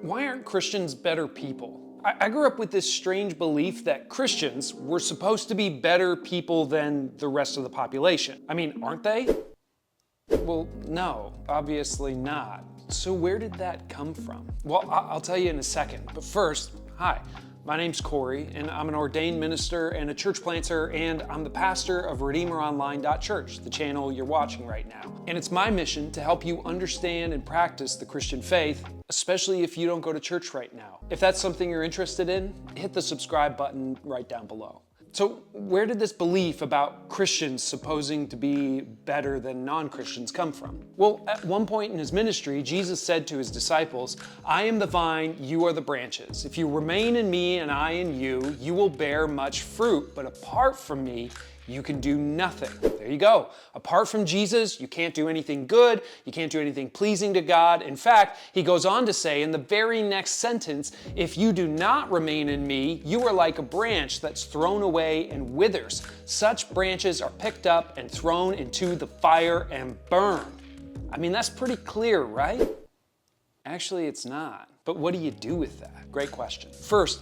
Why aren't Christians better people? I grew up with this strange belief that Christians were supposed to be better people than the rest of the population. I mean, aren't they? Well, no, obviously not. So where did that come from? Well, I'll tell you in a second. But first, hi. My name's Corey, and I'm an ordained minister and a church planter, and I'm the pastor of RedeemerOnline.Church, the channel you're watching right now. And it's my mission to help you understand and practice the Christian faith, especially if you don't go to church right now. If that's something you're interested in, hit the subscribe button right down below. So where did this belief about Christians supposing to be better than non-Christians come from? Well, at one point in his ministry, Jesus said to his disciples, "I am the vine, you are the branches. If you remain in me and I in you, you will bear much fruit, but apart from me, you can do nothing." There you go. Apart from Jesus, you can't do anything good. You can't do anything pleasing to God. In fact, he goes on to say in the very next sentence, "If you do not remain in me, you are like a branch that's thrown away and withers. Such branches are picked up and thrown into the fire and burned." I mean, that's pretty clear, right? Actually, it's not. But what do you do with that? Great question. First,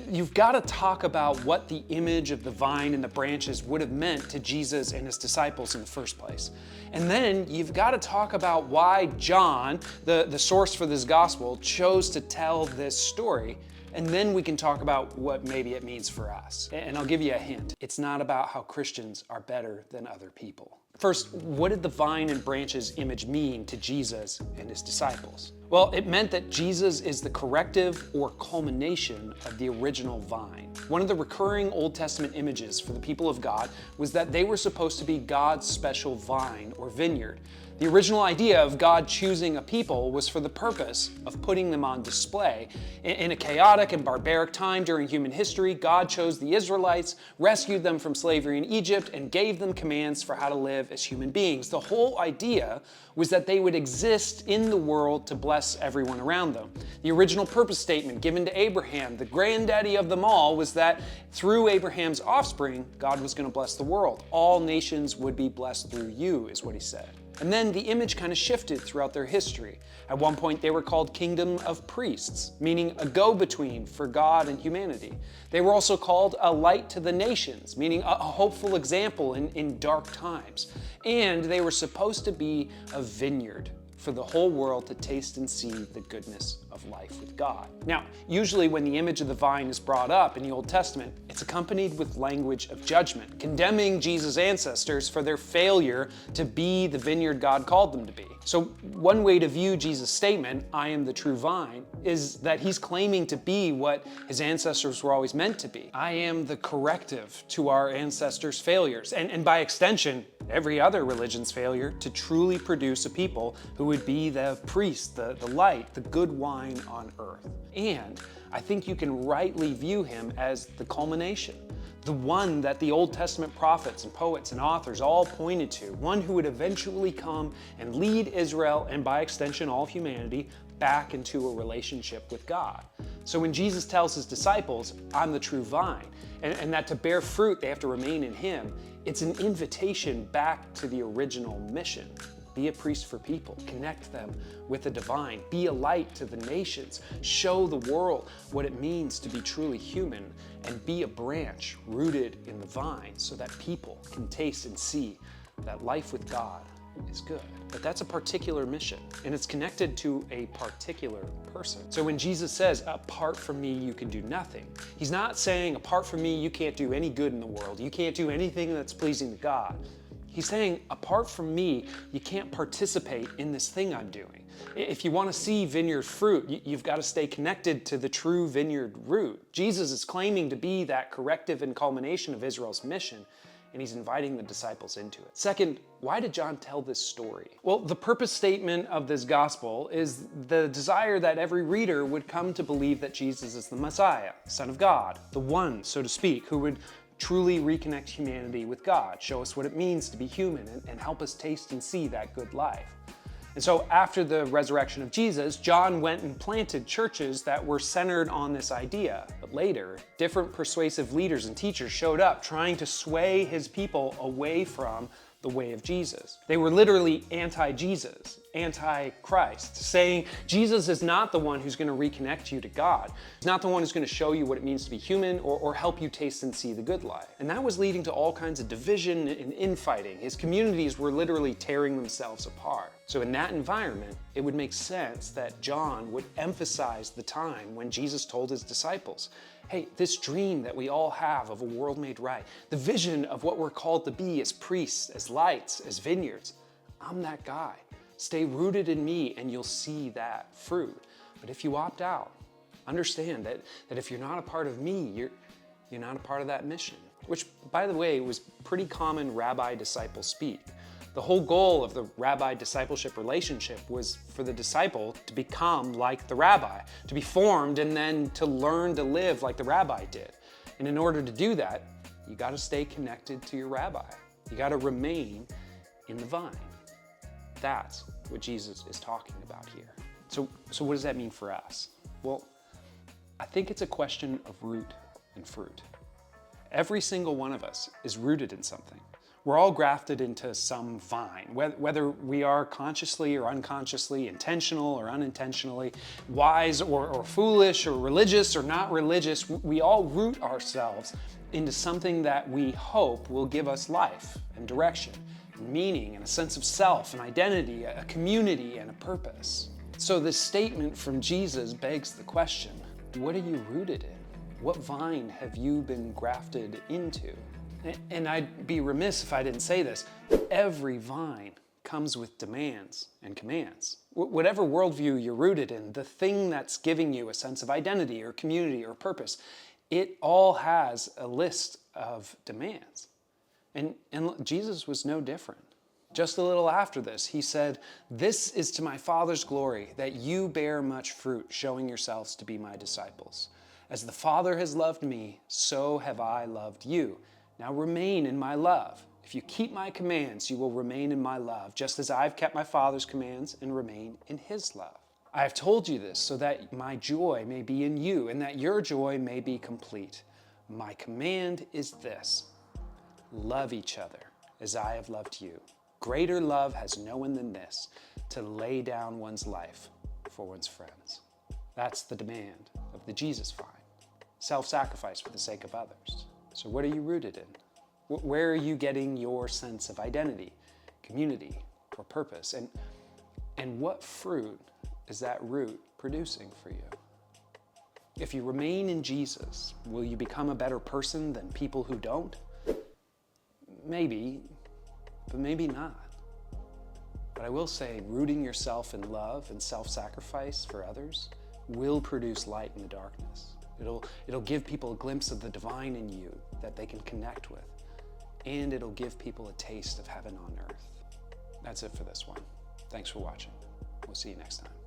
you've got to talk about what the image of the vine and the branches would have meant to Jesus and his disciples in the first place. And then you've got to talk about why John, the source for this gospel, chose to tell this story. And then we can talk about what maybe it means for us. And I'll give you a hint. It's not about how Christians are better than other people. First, what did the vine and branches image mean to Jesus and his disciples? Well, it meant that Jesus is the corrective or culmination of the original vine. One of the recurring Old Testament images for the people of God was that they were supposed to be God's special vine or vineyard. The original idea of God choosing a people was for the purpose of putting them on display. In a chaotic and barbaric time during human history, God chose the Israelites, rescued them from slavery in Egypt, and gave them commands for how to live as human beings. The whole idea was that they would exist in the world to bless everyone around them. The original purpose statement given to Abraham, the granddaddy of them all, was that through Abraham's offspring, God was going to bless the world. All nations would be blessed through you, is what he said. And then the image kind of shifted throughout their history. At one point, they were called kingdom of priests, meaning a go-between for God and humanity. They were also called a light to the nations, meaning a hopeful example in dark times. And they were supposed to be a vineyard for the whole world to taste and see the goodness of life with God. Now, usually when the image of the vine is brought up in the Old Testament, it's accompanied with language of judgment, condemning Jesus' ancestors for their failure to be the vineyard God called them to be. So one way to view Jesus' statement, "I am the true vine," is that he's claiming to be what his ancestors were always meant to be. I am the corrective to our ancestors' failures, and by extension, every other religion's failure to truly produce a people who would be the priest, the light, the good wine on earth. And I think you can rightly view him as the culmination, the one that the Old Testament prophets and poets and authors all pointed to, one who would eventually come and lead Israel and by extension all humanity back into a relationship with God. So when Jesus tells his disciples, "I'm the true vine," and that to bear fruit they have to remain in him, it's an invitation back to the original mission. Be a priest for people, connect them with the divine, be a light to the nations, show the world what it means to be truly human, and be a branch rooted in the vine so that people can taste and see that life with God is good. But that's a particular mission, and it's connected to a particular person. So when Jesus says, "Apart from me, you can do nothing," he's not saying, "Apart from me, you can't do any good in the world. You can't do anything that's pleasing to God." He's saying, apart from me, you can't participate in this thing I'm doing. If you want to see vineyard fruit, you've got to stay connected to the true vineyard root. Jesus is claiming to be that corrective and culmination of Israel's mission, and he's inviting the disciples into it. Second, why did John tell this story? Well, the purpose statement of this gospel is the desire that every reader would come to believe that Jesus is the Messiah, Son of God, the one, so to speak, who would truly reconnect humanity with God, show us what it means to be human, and help us taste and see that good life. And so after the resurrection of Jesus, John went and planted churches that were centered on this idea. But later, different persuasive leaders and teachers showed up trying to sway his people away from the way of Jesus. They were literally anti-Jesus. anti-Christ, saying Jesus is not the one who's going to reconnect you to God. He's not the one who's going to show you what it means to be human or help you taste and see the good life. And that was leading to all kinds of division and infighting. His communities were literally tearing themselves apart. So in that environment, it would make sense that John would emphasize the time when Jesus told his disciples, hey, this dream that we all have of a world made right, the vision of what we're called to be as priests, as lights, as vineyards, I'm that guy. Stay rooted in me and you'll see that fruit. But if you opt out, understand that if you're not a part of me, you're not a part of that mission. Which, by the way, was pretty common rabbi-disciple speak. The whole goal of the rabbi-discipleship relationship was for the disciple to become like the rabbi, to be formed and then to learn to live like the rabbi did. And in order to do that, you got to stay connected to your rabbi. You got to remain in the vine. That's what Jesus is talking about here. So what does that mean for us? Well, I think it's a question of root and fruit. Every single one of us is rooted in something. We're all grafted into some vine, whether we are consciously or unconsciously, intentional or unintentionally, wise or foolish or religious or not religious, we all root ourselves into something that we hope will give us life and direction, meaning and a sense of self, an identity, a community, and a purpose. So this statement from Jesus begs the question, what are you rooted in? What vine have you been grafted into? And I'd be remiss if I didn't say this. Every vine comes with demands and commands. Whatever worldview you're rooted in, the thing that's giving you a sense of identity or community or purpose, it all has a list of demands. And Jesus was no different. Just a little after this, he said, "This is to my Father's glory, that you bear much fruit, showing yourselves to be my disciples. As the Father has loved me, so have I loved you. Now remain in my love. If you keep my commands, you will remain in my love, just as I've kept my Father's commands and remain in his love. I have told you this so that my joy may be in you and that your joy may be complete. My command is this: love each other as I have loved you. Greater love has no one than this, to lay down one's life for one's friends." That's the demand of the Jesus vine. Self-sacrifice for the sake of others. So what are you rooted in? Where are you getting your sense of identity, community, or purpose? And what fruit is that root producing for you? If you remain in Jesus, will you become a better person than people who don't? Maybe, but maybe not. But I will say, rooting yourself in love and self-sacrifice for others will produce light in the darkness. It'll give people a glimpse of the divine in you that they can connect with. And it'll give people a taste of heaven on earth. That's it for this one. Thanks for watching. We'll see you next time.